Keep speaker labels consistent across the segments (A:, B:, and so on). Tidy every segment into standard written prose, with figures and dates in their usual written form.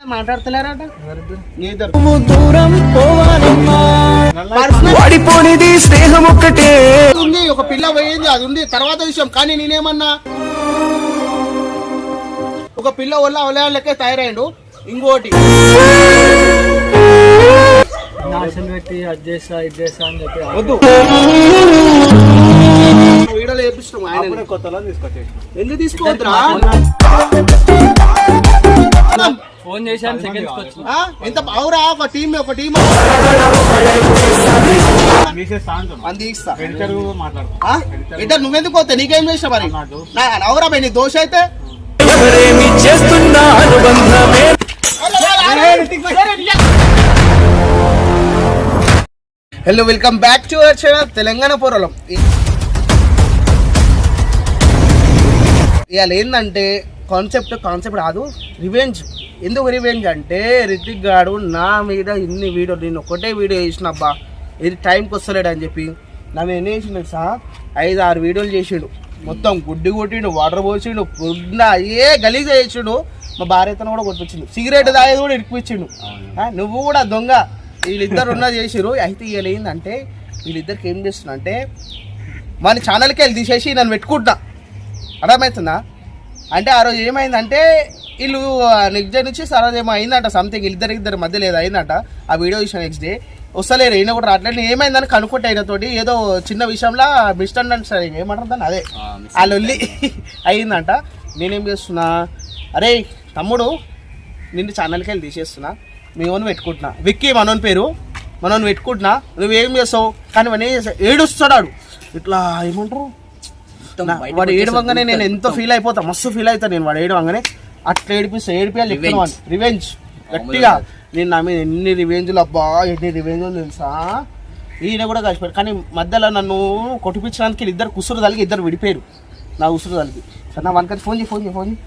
A: మాట్లాడతలేరట
B: వాడిపోనిది స్నేహం ఒక్కటే
A: ఉంది. ఒక పిల్ల పోయింది, అది ఉంది తర్వాత విషయం. కానీ నేనేమన్నా ఒక పిల్ల వల్ల అవలయాలకే తయారైండు. ఇంకోటి వద్దు వీడియోలో వేపిస్తున్నాం. ఆయన కొత్తలో తీసుకొచ్చి ఎందుకు తీసుకోవద్దురా?
C: ఫోన్ చేశాను
A: ఎంత బావురా? ఒక టీం ఇద్దరు నువ్వెందుకు పోతే నీకేం చేసినా మరి అవురా భయ్? నీ దోష అయితే hello, welcome back to our channel Telangana పోరాలం. ఇవాళ ఏంటంటే కాన్సెప్ట్ కాదు, రివెంజ్. ఎందుకు రివెంజ్ అంటే రితిక్ గాడు నా మీద ఇన్ని వీడియోలు, నేను ఒకటే వీడియో చేసినబ్బా ఇది టైంకి వస్తలేడు అని చెప్పి నా మీద ఎన్ని చేసిండు సార్? 5-6 వీడియోలు చేసిండు. మొత్తం గుడ్డి కొట్టిండు, వాటర్ పోసిండు, పొద్దున ఏ గలీజా చేసిండు. మా భార్యతను కూడా కొట్టించిండు, సిగరెట్ తాగేది కూడా ఇడిపించిండు. నువ్వు కూడా దొంగ. వీళ్ళిద్దరు ఉన్న చేసిరు. అయితే వీళ్ళు ఏంటంటే వీళ్ళిద్దరికి ఏం చేస్తున్నా అంటే మన ఛానల్కి వెళ్ళి తీసేసి నన్ను పెట్టుకుంటున్నా. అర్థమవుతుందా? అంటే ఆ రోజు ఏమైందంటే వీళ్ళు నెక్స్ట్ డే నుంచి సరే ఏమో అయిందంట, సంథింగ్ ఇద్దరి మధ్య లేదు అయిందంట. ఆ వీడియో చూసిన నెక్స్ట్ డే వస్తలేరు, ఈయన కూడా రావట్లేదు. ఏమైందని కనుక్కుంటే అయినతోటి ఏదో చిన్న విషయంలో మిస్అండర్స్టాండింగ్ ఏమంటారు దాన్ని, అదే ఆ లొల్లి అయిందంట. నేనేం చేస్తున్నా, అరే తమ్ముడు నిన్ను ఛానల్కి వెళ్ళి తీసేస్తున్నా, మీ ఓన్ పెట్టుకుంటున్నా, విక్కీ మనోని పేరు, మనోని పెట్టుకుంటున్నా. నువ్వేం చేస్తావు? కానీ వాడు ఏడుస్తాడు ఇట్లా, ఏమంటారు వాడు ఏడవంగానే నేను ఎంతో ఫీల్ అయిపోతా, మస్తు ఫీల్ అవుతాను నేను. వాడు ఏడవంగానే అట్లా ఏడిపియాలి రివెంజ్ గట్టిగా. నేను నా మీద ఎన్ని రివెంజ్లు, అబ్బా ఎన్ని రివెంజ్లు తెలుసా. ఈయన కూడా కలిసిపోయాడు. కానీ మధ్యలో నన్ను కొట్టిపించడానికి ఇద్దరు కుసురు తలిగి ఇద్దరు విడిపోయారు. నా ఉసురు తలిగి సరే నా వనకది ఫోన్ చేయి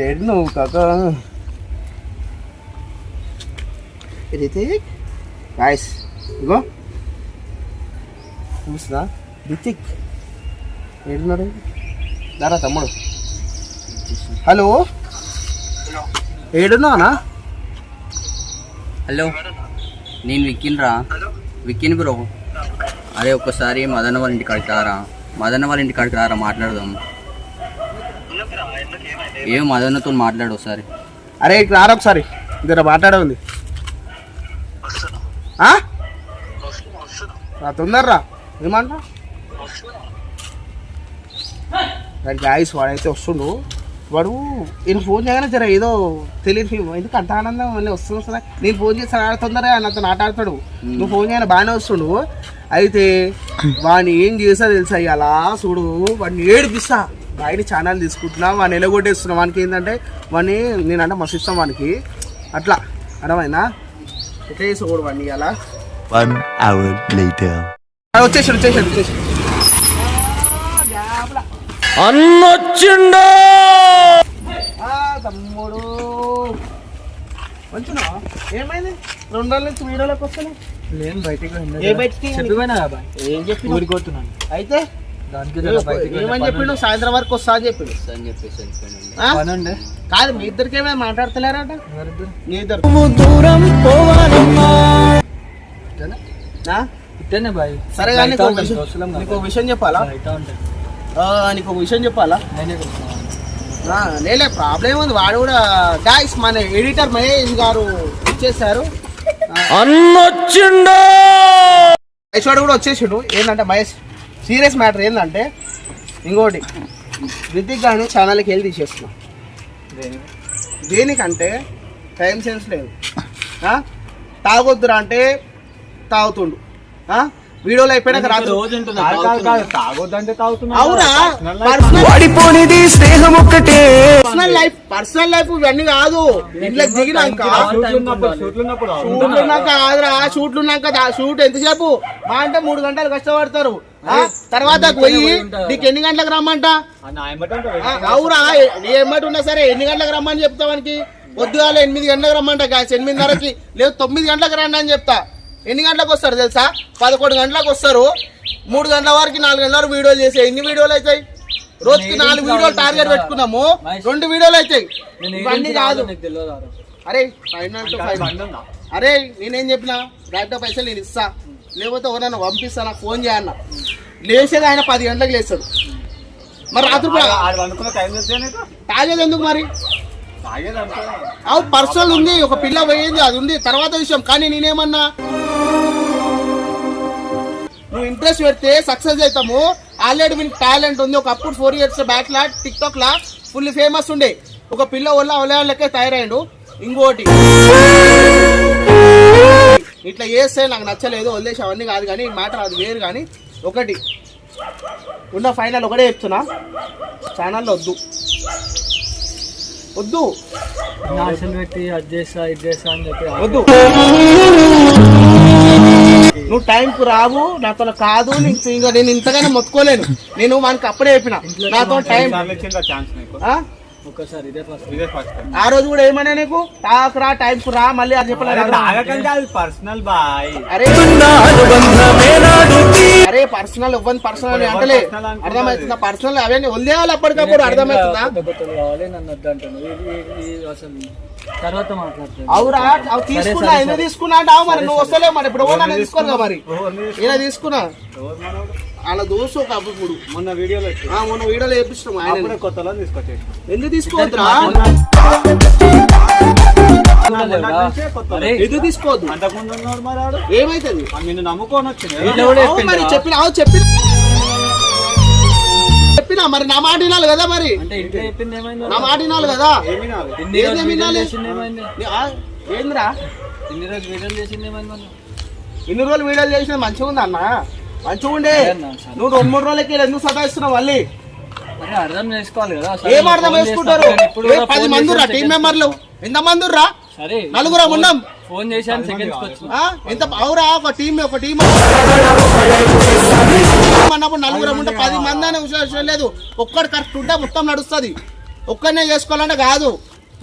A: ఏడు నువ్వు కాకా రితిక్ గాయస్, ఇగో చూస్తున్నా రితిక్ ఏడున్నాడు. దారా తమ్ముడు. హలో ఏడున్నానా?
C: హలో, నేను విక్కిన్ బ్రో. అదే ఒక్కసారి మదన్న వాళ్ళ ఇంటికి రారా మాట్లాడదాం. ఏం మదన్నతో మాట్లాడు ఒకసారి.
A: అరే ఇక్కడ రారా ఒకసారి, ఇద్దరు మాట్లాడే ఉంది. తొందరరా ఏమంటా గాయస్. వాడైతే వస్తుండు. వాడు నేను ఫోన్ చేయగానే జర ఏదో తెలియదు ఎందుకు అంత ఆనందం మళ్ళీ వస్తుంది. నేను ఫోన్ చేస్తాను ఆడుతుందరే నాతో ఆటాడతాడు. నువ్వు ఫోన్ చేయగానే బాగానే వస్తుండు. అయితే వాడిని ఏం చేసా తెలుసా, అలా చూడు వాడిని ఏడిపిస్తా. వాడిని ఛానల్ తీసుకుంటున్నా, వాడిని ఎలగొట్టేస్తున్నా. వానికి ఏంటంటే వాడిని నేనంటే మస్తు ఇష్టం వానికి. అట్లా అర్థమైందా? ఎట్లా చేసుకోకూడదు వాడిని అలా.
B: 1 hour later
A: వచ్చేసాడు
B: అన్నొచ్చిండా
A: తమ్ముడు. మంచిగా ఏమైంది? 2 రోజుల నుంచి వీడియోలోకి వస్తాను.
C: నేను బయటికి
A: ఏం చెప్పి ఊరికొస్తున్నాను. అయితే ఏమని చెప్పిండు? సాయంత్రం వరకు వస్తా అని చెప్పిండు. కాదు మీ ఇద్దరికి ఏమైనా మాట్లాడతలేరట? మీ ఇద్దరు సరే కానీ నీకు ఒక విషయం చెప్పాలా? నేనే ప్రాబ్లం ఉంది. వాడు కూడా గాయస్ మన ఎడిటర్ మహేష్ గారు ఇచ్చేసారు. మహేష్ వాడు కూడా వచ్చేసాడు. ఏంటంటే మహేష్ సీరియస్ మ్యాటర్ ఏంటంటే ఇంకోటి, రితిక్ గారిని ఛానల్కి వెళ్ళి తీసేస్తున్నాం. దేనికంటే టైం సెన్స్ లేదు. తాగొద్దురా అంటే తాగుతుండు. వీడియోలో అయిపోయినాక
B: వాడిపోనిది స్నేహం ఒక్కటే.
A: పర్సనల్ లైఫ్ ఇవన్నీ కాదు. ఇంట్లో దిగినాక షూట్లు ఉన్నాక షూట్ ఎంతసేపు మా అంటే 3 గంటలు కష్టపడతారు. తర్వాత పోయి నీకు ఎన్ని గంటలకు రమ్మంట? అవురా ఏమటి ఉన్నా సరే ఎన్ని గంటలకు రమ్మని చెప్తా వానికి? పొద్దుగాల 8 గంటలకు రమ్మంట, 8:30కి లేదు 9 గంటలకు రండి అని చెప్తా. ఎన్ని గంటలకు వస్తారు తెలుసా? 11 గంటలకు వస్తారు. 3 గంటల వరకు 4 గంటల వరకు వీడియోలు చేసే ఎన్ని వీడియోలు అవుతాయి? రోజుకి 4 వీడియోలు టార్గెట్ పెట్టుకున్నాము, 2 వీడియోలు అవుతాయి. ఇవన్నీ కాదు. అరే 5 to 5 అరే నేనేం చెప్పినా రైట్ పైసలు నేను ఇస్తా, లేకపోతే ఎవరన్నా పంపిస్తా, నాకు ఫోన్ చేయన్న. లేచేది ఆయన 10 గంటలకు లేస్తాడు. మరి రాత్రి తాగేది ఎందుకు మరి? అవు పర్సనల్ ఉంది, ఒక పిల్ల పోయింది, అది ఉంది తర్వాత విషయం. కానీ నేనేమన్నా నువ్వు ఇంట్రెస్ట్ పెడితే సక్సెస్ అవుతాము. ఆల్రెడీ వీనికి టాలెంట్ ఉంది. ఒకప్పుడు 4 years బ్యాక్ లా టిక్ టాక్ లా ఫుల్ ఫేమస్ ఉండే. ఒక పిల్ల వల్ల లెక్క తయారైండు. ఇంకోటి ఇట్లా చేస్తే నాకు నచ్చలేదు, వదిలేసి అవన్నీ కాదు. కానీ మ్యాటర్ అది వేరు. కానీ ఒకటి ఉన్న ఫైనల్ ఒకటే చెప్తున్నా, ఛానల్లో వద్దు
D: పెట్టి అది చేస్తా ఇది చేస్తా అని చెప్పి
A: వద్దు. నువ్వు టైంకు రావు, నాతో కాదు. ఇంకా నేను ఇంతగానే మొత్తుకోలేను. నేను మనకి అప్పుడే చెప్పిన నాతో టైం.
D: ఒక్కసారి ఇదే ఫస్ట్
A: ఆ రోజు కూడా ఏమన్నా నీకు రా టైంకు రా మళ్ళీ అది చెప్పలేదు.
D: Personal boy.
A: అరే పర్సనల్ ఇవ్వని పర్సనల్ అంటలే, అర్థమవుతుందా? పర్సనల్ అవన్నీ వదిలేయాలి అప్పటికప్పుడు, అర్థమవుతుందా?
D: నన్ను వద్దంటాను అసలు తర్వాత మాట్లాడుతాను.
A: అవురా అవి తీసుకున్నా, ఎందుకు తీసుకున్నా అంటావు? మరి నువ్వు వస్తలేవు మరి. ఇప్పుడు ఎవరు తీసుకోరుగా మరి, ఇలా తీసుకున్నా అలా దోశ ఒక అప్పుడు
D: మొన్న వీడియోలో
A: వేపిస్తున్నాం. ఆయన
D: కొత్తలో తీసుకొచ్చేసి
A: ఎందుకు తీసుకోవద్దురా? ఎందుకు తీసుకోవద్దు?
D: అంతకుముందు ఉన్నాడు మరి ఆడు
A: ఏమైతుంది?
D: నిన్ను నమ్ముకొని వచ్చింది
A: మరి చెప్పినా మరి నా మాట వినాలి కదా. మరి నా మాట వినాలి కదా. ఏంద్రా ఇన్ని రోజులు వీడియోలు చేసింది మంచిగా ఉంది అన్న, మంచిగా ఉండే. నువ్వు 2-3 రోజులకి ఎందుకు సతాయిస్తున్నావు మళ్ళీ?
D: అర్థం చేసుకోవాలి కదా.
A: ఏం అర్థం చేసుకుంటారు? 10 మంది రా టీం మెంబర్లు. ఎంతమంది రా? 4 ఉన్నాం.
D: ఫోన్ చేశాను సెకండ్స్ వచ్చి
A: ఎంత అవురా? ఒక టీం అన్నప్పుడు 4 ఉంటే 10 మంది అనే విషయం లేదు. ఒక్కడు కరెక్ట్ ఉంటే మొత్తం నడుస్తుంది. ఒక్కడనే చేసుకోవాలంటే కాదు.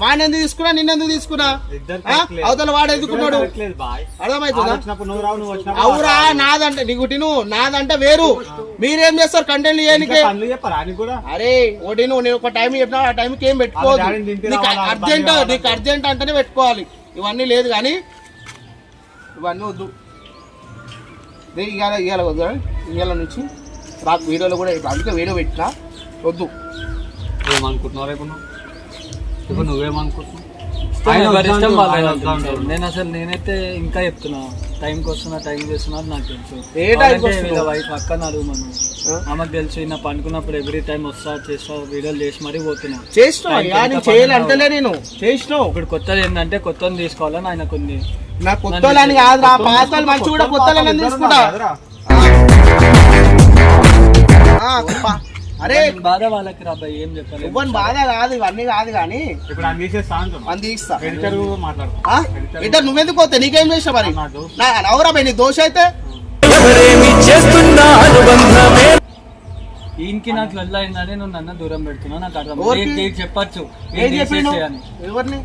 A: వాడిని ఎందుకు తీసుకున్నా, నిన్నెందుకు తీసుకున్నా? అవతల వాడు ఎందుకున్నాడు? అర్థమవుతుందా? అవురా నాదంటే నీకు నాదంటే వేరు. మీరేం చేస్తారు కంటెంట్ చేయడానికి? అరే ఒకటి నేను ఒక టైం చెప్పినా ఆ టైంకి ఏం పెట్టుకోవద్దు. నీకు అర్జెంట్ అంటేనే పెట్టుకోవాలి. ఇవన్నీ లేదు కానీ ఇవన్నీ వద్దు. ఇవాళ వద్దు. ఇవాళ నుంచి నాకు వీడియోలో కూడా అందుకే వీడియో పెట్టినా వద్దు.
D: ఏమనుకుంటున్నావు రేపు? ఇప్పుడు నువ్వేమనుకుంటున్నావు? నేను అసలు నేనైతే ఇంకా చెప్తున్నా, టైంకి వస్తున్నా, టైం చేస్తున్నారు నాకు తెలుసు. వైఫ్ అక్క అడుగు మనం, ఆమెకు తెలుసు. ఈయన పండుకున్నప్పుడు ఎవ్రీ టైం వస్తా చేస్తా వీడియోలు చేసి మరీ పోతున్నా. ఇప్పుడు కొత్తది ఏంటంటే కొత్తని తీసుకోవాలని ఆయన కొన్ని
A: నాకు కొత్తలని కాదురా, పాతలు మంచి కూడా కొత్తలని తీసుకుంటా. అరే
D: బాధ వాళ్ళకి రాబాయి ఏం చెప్పాలి.
A: ఇవ్వని బాధ కాదు, ఇవన్నీ కాదు. కానీ
D: ఇప్పుడు
A: అందిస్తా ఇద్దరు నువ్వెందుకు పోతే నీకేం చేసినా మరి? అవురా నీ దోష అయితే
D: ఈయనకి నాకు లొల్లి అయిందని నువ్వు నన్ను దూరం పెడుతున్నా. నాకు అర్థం చెప్పచ్చు
A: ఎవరిని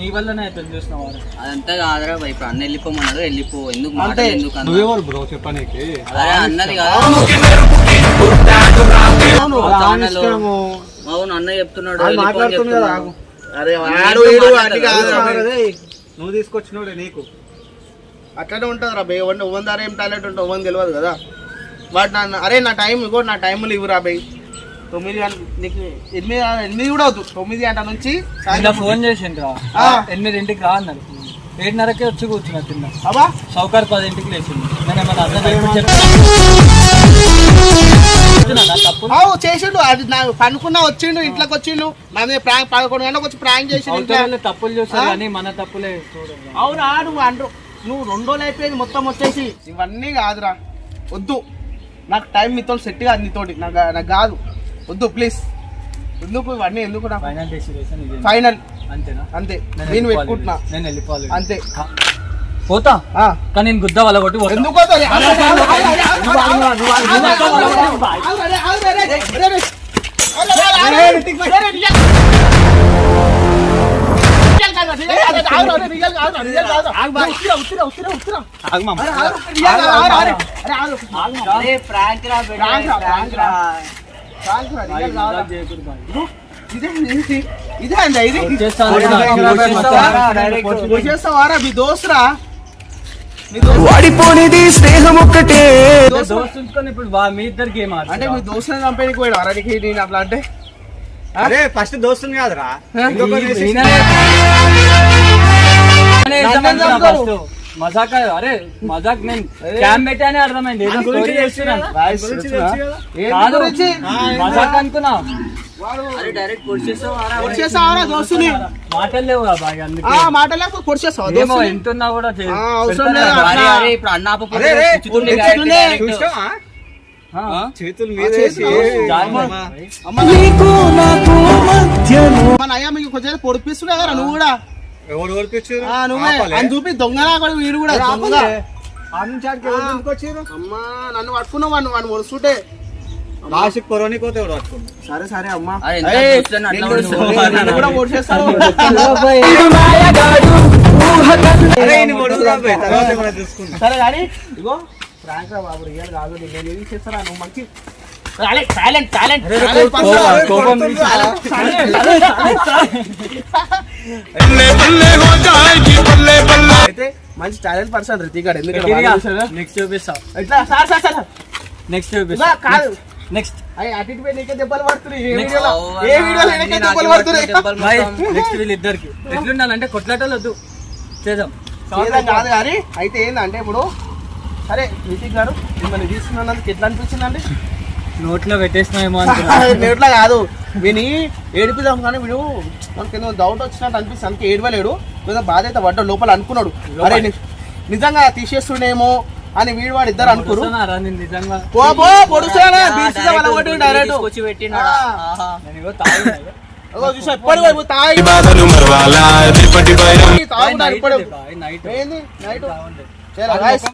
D: నీ వల్లనే అయితే చూసినావు.
C: అదంతా కాదురా ఇప్పుడు అన్న వెళ్ళిపోమన్నారు, వెళ్ళిపో. ఎందుకు ఎందుకు
D: బ్రో చెప్పనీకి
C: అన్నది కాదు. అవును అన్న చెప్తున్నాడు.
D: నువ్వు తీసుకొచ్చినోడే నీకు
A: అట్లనే ఉంటుంది రా బే. ఓవన్ దారా ఏం టాలెంట్ ఉంటుంది ఓవన్ తెలియదు కదా. బట్ అరే నా టైం ఇగో, నా టైంలో ఇవ్వరా బే. 9 నీకు 8 కూడా అవుతుంది. 9 గంటల నుంచి
D: ఫోన్ చేసిండ్రా 8ంటికి రా అన్నారు. 7:30కే వచ్చి కూర్చున్నా తిన్నా.
A: అబ్బా
D: సౌకర్ 10ంటికి లేచింది. నేను ఏమన్నా
A: చేసిండు. అది నాకు పనుకున్నా వచ్చిండు, ఇంట్లోకి వచ్చిండు. నా మీద 11 గంటలకు వచ్చి ప్రాంక్ చేసిండు.
D: తప్పులు చూస్తారు కానీ మన తప్పులే చూడండి.
A: అవునా నువ్వు 2 రోజులు అయిపోయింది మొత్తం వచ్చేసి. ఇవన్నీ కాదురా, వద్దు. నాకు టైం మీతో సెట్ కాదు, నీతోటి నాకు కాదు. వద్దు ప్లీజ్. ఎందుకు ఇవన్నీ ఎందుకు? ఫైనల్
D: అంతేనా?
A: అంతే. నేను పెట్టుకుంటున్నా,
D: నేను వెళ్ళిపోవాలి
A: అంతే.
D: పోతా కానీ నేను గుద్ద వాళ్ళ కొట్టి
A: ఎందుకు ప్రాంక్ రా, రియల్ కావాలా?
D: మజాక్ చేయకూడదు బాయ్.
A: ఇదే అండి ఇది
D: వచ్చేస్తాను.
A: వచ్చేస్తావారా మీ దోస్తురా
B: వాడిపోనిది స్నేహం ఒక్కటే
D: దోస్తు ఉంచుకొని ఇప్పుడు మీ ఇద్దరికి ఏం
A: అంటే మీ దోస్తుని కంపెనీకి పోయాడు అరనికి నేను అట్లా అంటే
E: అరే ఫస్ట్ దోస్తుంది కాదురా
D: మజాక్ అరే మజాక్ నేను క్యామ్ పెట్టానే అర్థమైంది ఏదో స్టోరీ చేస్తున్నాను. కాదు మజాక్ అనుకున్నా.
C: డైరెక్ట్ పొడిచేస్తావారా
A: పొడిచేస్తావారా దోస్తుని
D: మాటలు లేవు బాగా అందుకే
A: మాట లేకపోతే పొడిచేస్తావా
D: ఏమో
A: దోస్తుని?
D: ఎంత ఉన్నా కూడా
A: అవసరం లేదు
C: అరే
A: అట్లా.
C: అరే ఇప్పుడు అన్న
E: అరే, అరే,
C: direct.
E: చూసావా చేతుల మీద
A: మన అయ్యా మీకు కొంచెం పొడిపిస్తున్నా కదా నువ్వు కూడా
E: ఎవరు ఓడిపించారు
A: నువ్వే అని చూపి దొంగనా కూడా వీడు కూడా దొంగ
E: వచ్చారు
A: అమ్మా నన్ను పట్టుకున్నావు వాడిని పొడుస్తుంటే
E: లాస్ట్ కొరోని కోతే ఎవరు పట్టుకుంది
A: సరే సరే అమ్మా
C: అరే ఎంత
A: ఏయ్,
C: చూస్తాను అట్లా
A: నిన్ను
C: కూడా
A: నిన్ను కూడా పొడిచేస్తాను
E: అరే ఇన్ని పొడుగురా పోయి, తర్వాత ఏమైనా చూసుకుందాం.
A: సరే కానీ ఇగో ఫ్రాంక్ రా బాబు రియల్ కాదు నేను ఏం చేస్తారా నువ్వు మంచి టాలెంట్ టాలెంట్
D: కోపం
A: అయితే మంచి టాలెంట్ పర్సన్ రితిక్ గారు ఎందుకంటే
D: నెక్స్ట్ చూపిస్తా
A: ఇట్లా సార్ సార్ సార్
D: నెక్స్ట్
A: ఇలా
D: చూపిస్తా
A: కాదు
D: నెక్స్ట్
A: అయ్యి అటు ఇటు పోయి నీకే దెబ్బలు పడుతున్నాయి ఏ
D: Next.
A: వీడియోలో ఏ వీడియోలో నీకే దెబ్బలు పడుతున్నాయి
D: నెక్స్ట్ వీళ్ళిద్దరికి ఎట్లుండాలంటే కొట్లాటలు వద్దు చేద్దాం
A: ఏదైనా కాదు కానీ అయితే ఏంటంటే ఇప్పుడు సరే రితిక్ గారు మిమ్మల్ని తీసుకున్నందుకు ఎట్లా అనిపించిందండి
D: నోట్లో పెట్టేసినామేమో అనుకున్నా
A: నేట్లా కాదు విని ఏడిపిద్దాం కానీ వీడు మనకి ఏదో డౌట్ వచ్చినట్టు అనిపిస్తుంది అందుకే ఏడవలేడు ఏదో బాధ అయితే పడ్డాడు లోపల అనుకున్నాడు అరే నిజంగా తీసేస్తుండేమో అని వీడు వాడు ఇద్దరు అనుకురు
D: వస్తున్నారా నేను నిజంగా
A: పొడుస్తాడా డైరెక్ట్
C: తీసుకొచ్చి పెట్టినాడా ఆహా.
D: నేను ఇగో తాగినా ఇగో.
A: ఎప్పటి తాగి
B: బాధలు మరవాలా రేపటి భయం
A: తాగుతాడు
D: నైట్
A: ఇప్పుడు
D: ఇది బాయ్, నైట్
A: ఏంది నైట్
D: బాగుంది.
A: చేరా guys.